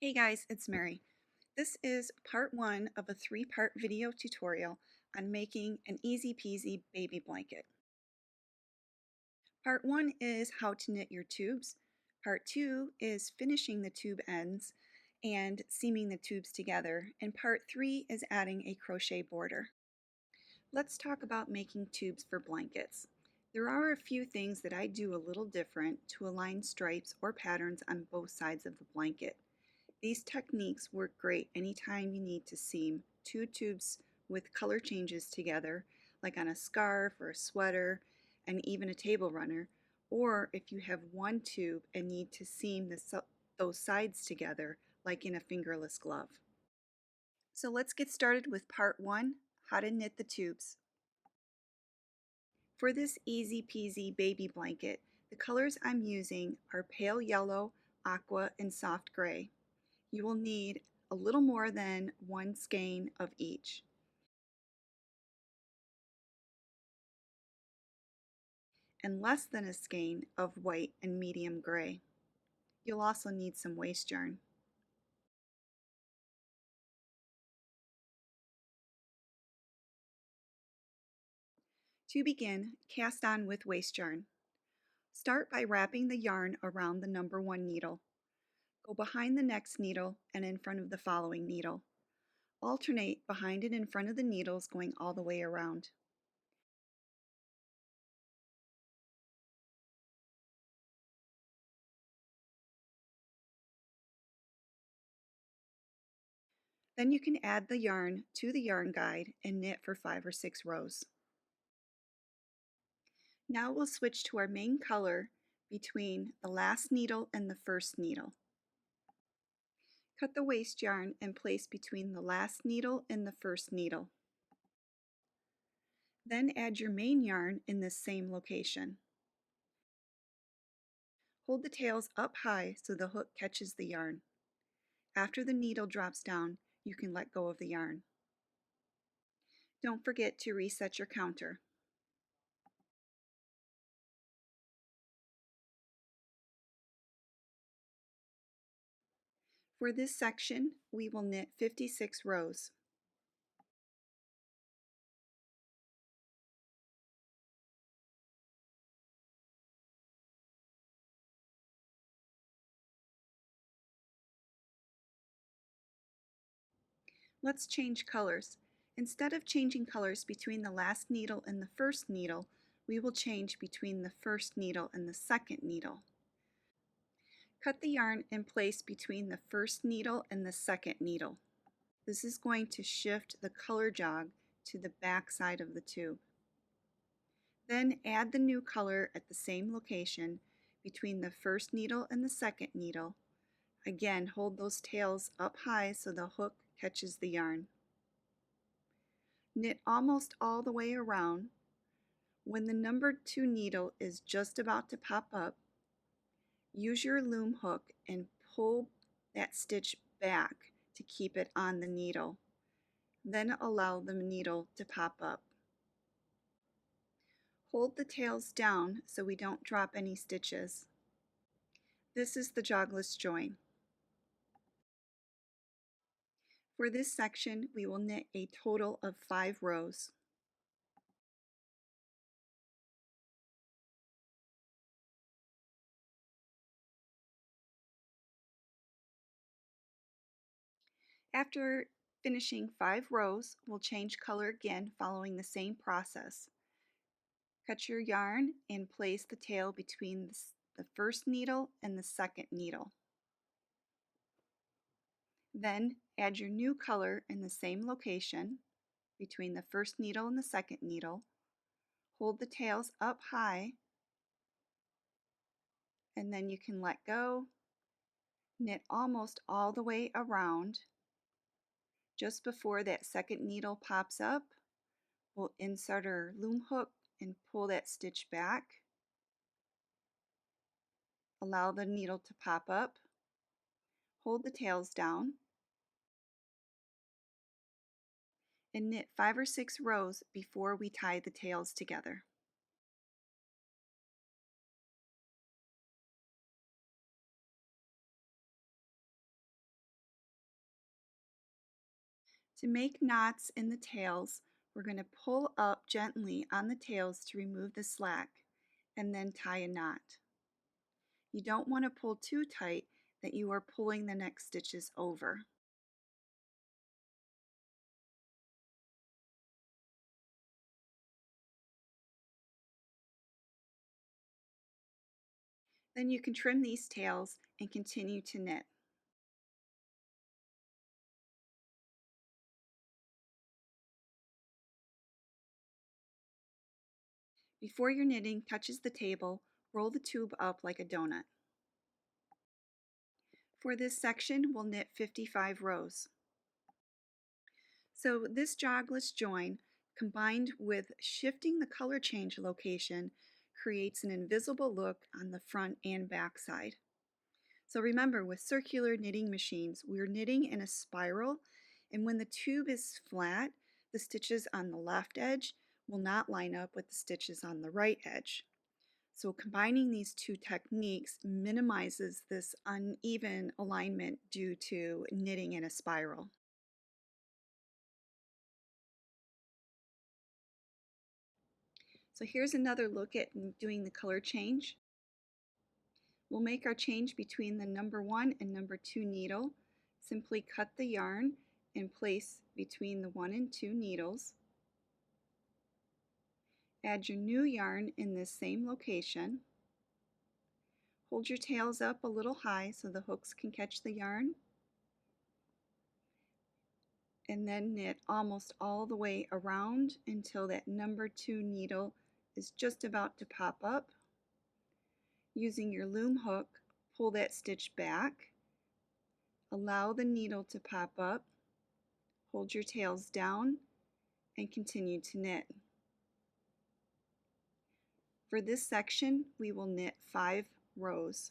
Hey guys, it's Mary. This is part one of a three-part video tutorial on making an easy peasy baby blanket. Part one is how to knit your tubes. Part two is finishing the tube ends and seaming the tubes together. And part three is adding a crochet border. Let's talk about making tubes for blankets. There are a few things that I do a little different to align stripes or patterns on both sides of the blanket. These techniques work great anytime you need to seam two tubes with color changes together, like on a scarf or a sweater and even a table runner, or if you have one tube and need to seam those sides together, like in a fingerless glove. So let's get started with part one, how to knit the tubes. For this easy peasy baby blanket, the colors I'm using are pale yellow, aqua, and soft gray. You will need a little more than one skein of each, and less than a skein of white and medium gray. You'll also need some waste yarn. To begin, cast on with waste yarn. Start by wrapping the yarn around the number 1 needle. Go behind the next needle and in front of the following needle. Alternate behind and in front of the needles going all the way around. Then you can add the yarn to the yarn guide and knit for 5 or 6 rows. Now we'll switch to our main color between the last needle and the first needle. Cut the waste yarn and place between the last needle and the first needle. Then add your main yarn in this same location. Hold the tails up high so the hook catches the yarn. After the needle drops down, you can let go of the yarn. Don't forget to reset your counter. For this section, we will knit 56 rows. Let's change colors. Instead of changing colors between the last needle and the first needle, we will change between the first needle and the second needle. Cut the yarn and place between the first needle and the second needle. This is going to shift the color jog to the back side of the tube. Then add the new color at the same location between the first needle and the second needle. Again, hold those tails up high so the hook catches the yarn. Knit almost all the way around. When the number 2 needle is just about to pop up, use your loom hook and pull that stitch back to keep it on the needle. Then allow the needle to pop up. Hold the tails down so we don't drop any stitches. This is the jogless join. For this section, we will knit a total of 5 rows. After finishing 5 rows, we'll change color again following the same process. Cut your yarn and place the tail between the first needle and the second needle. Then add your new color in the same location between the first needle and the second needle. Hold the tails up high and then you can let go. Knit almost all the way around. Just before that second needle pops up, we'll insert our loom hook and pull that stitch back. Allow the needle to pop up. Hold the tails down and knit 5 or 6 rows before we tie the tails together. To make knots in the tails, we're going to pull up gently on the tails to remove the slack and then tie a knot. You don't want to pull too tight that you are pulling the next stitches over. Then you can trim these tails and continue to knit. Before your knitting touches the table, roll the tube up like a donut. For this section, we'll knit 55 rows. So this jogless join, combined with shifting the color change location, creates an invisible look on the front and back side. So remember, with circular knitting machines, we're knitting in a spiral, and when the tube is flat, the stitches on the left edge will not line up with the stitches on the right edge. So combining these two techniques minimizes this uneven alignment due to knitting in a spiral. So here's another look at doing the color change. We'll make our change between the number 1 and number 2 needle. Simply cut the yarn and place between the 1 and 2 needles. Add your new yarn in this same location. Hold your tails up a little high so the hooks can catch the yarn. And then knit almost all the way around until that number 2 needle is just about to pop up. Using your loom hook, pull that stitch back. Allow the needle to pop up. Hold your tails down and continue to knit. For this section, we will knit 5 rows.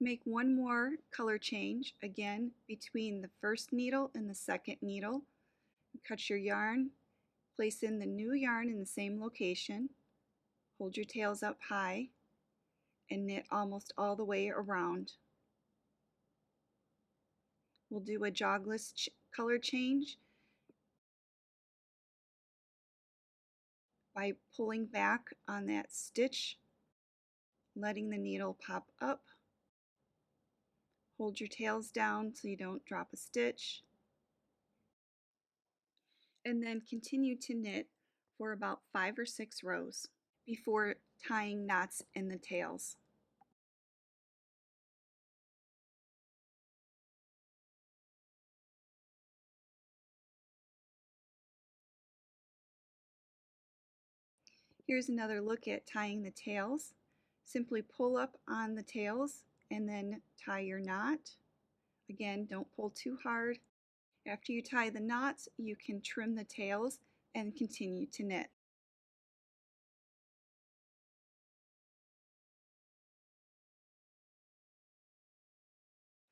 Make one more color change, again between the first needle and the second needle. Cut your yarn, place in the new yarn in the same location, hold your tails up high, and knit almost all the way around. We'll do a jogless color change by pulling back on that stitch, letting the needle pop up. Hold your tails down so you don't drop a stitch, and then continue to knit for about 5 or 6 rows before tying knots in the tails. Here's another look at tying the tails. Simply pull up on the tails and then tie your knot. Again, don't pull too hard. After you tie the knots, you can trim the tails and continue to knit.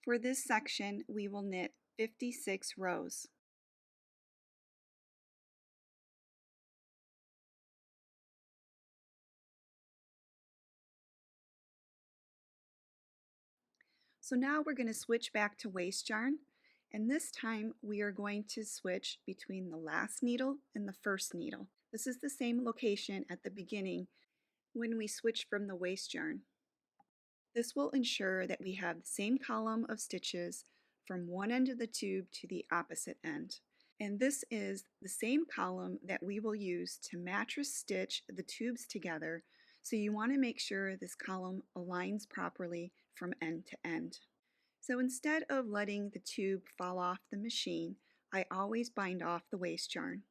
For this section, we will knit 56 rows. So now we're going to switch back to waste yarn, and this time we are going to switch between the last needle and the first needle. This is the same location at the beginning when we switch from the waste yarn. This will ensure that we have the same column of stitches from one end of the tube to the opposite end. And this is the same column that we will use to mattress stitch the tubes together, so you want to make sure this column aligns properly from end to end. So instead of letting the tube fall off the machine, I always bind off the waste yarn.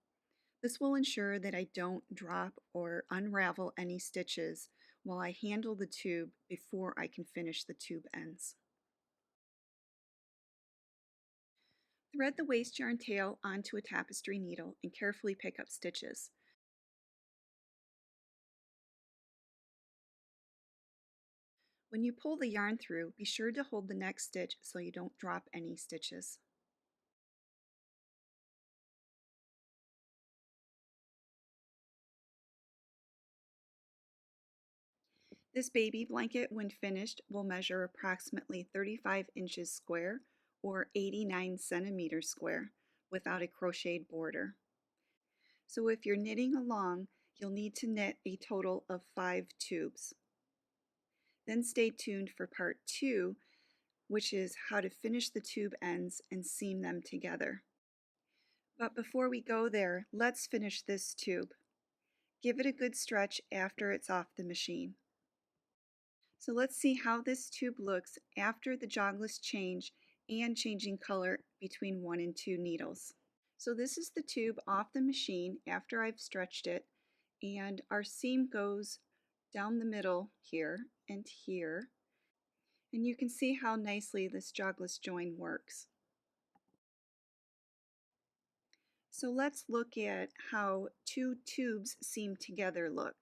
This will ensure that I don't drop or unravel any stitches while I handle the tube before I can finish the tube ends. Thread the waste yarn tail onto a tapestry needle and carefully pick up stitches. When you pull the yarn through, be sure to hold the next stitch so you don't drop any stitches. This baby blanket, when finished, will measure approximately 35 inches square or 89 centimeters square without a crocheted border. So if you're knitting along, you'll need to knit a total of 5 tubes. Then stay tuned for part 2, which is how to finish the tube ends and seam them together. But before we go there, let's finish this tube. Give it a good stretch after it's off the machine. So let's see how this tube looks after the jogless change and changing color between 1 and 2 needles. So this is the tube off the machine after I've stretched it, and our seam goes down the middle here and here, and you can see how nicely this jogless join works. So let's look at how 2 tubes seam together look.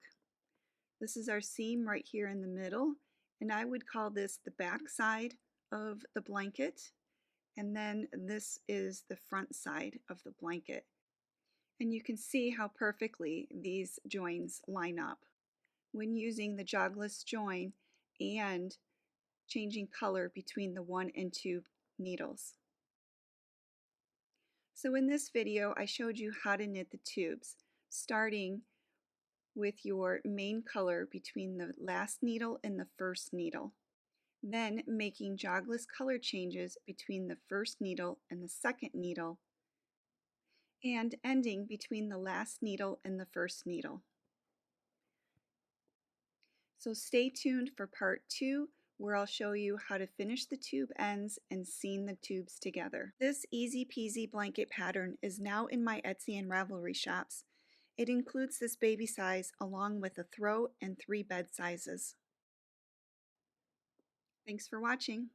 This is our seam right here in the middle, and I would call this the back side of the blanket, and then this is the front side of the blanket. And you can see how perfectly these joins line up when using the jogless join and changing color between the 1 and 2 needles. So in this video, I showed you how to knit the tubes, starting with your main color between the last needle and the first needle, then making jogless color changes between the first needle and the second needle, and ending between the last needle and the first needle. So stay tuned for part 2, where I'll show you how to finish the tube ends and seam the tubes together. This easy peasy blanket pattern is now in my Etsy and Ravelry shops. It includes this baby size along with a throw and 3 bed sizes. Thanks for watching.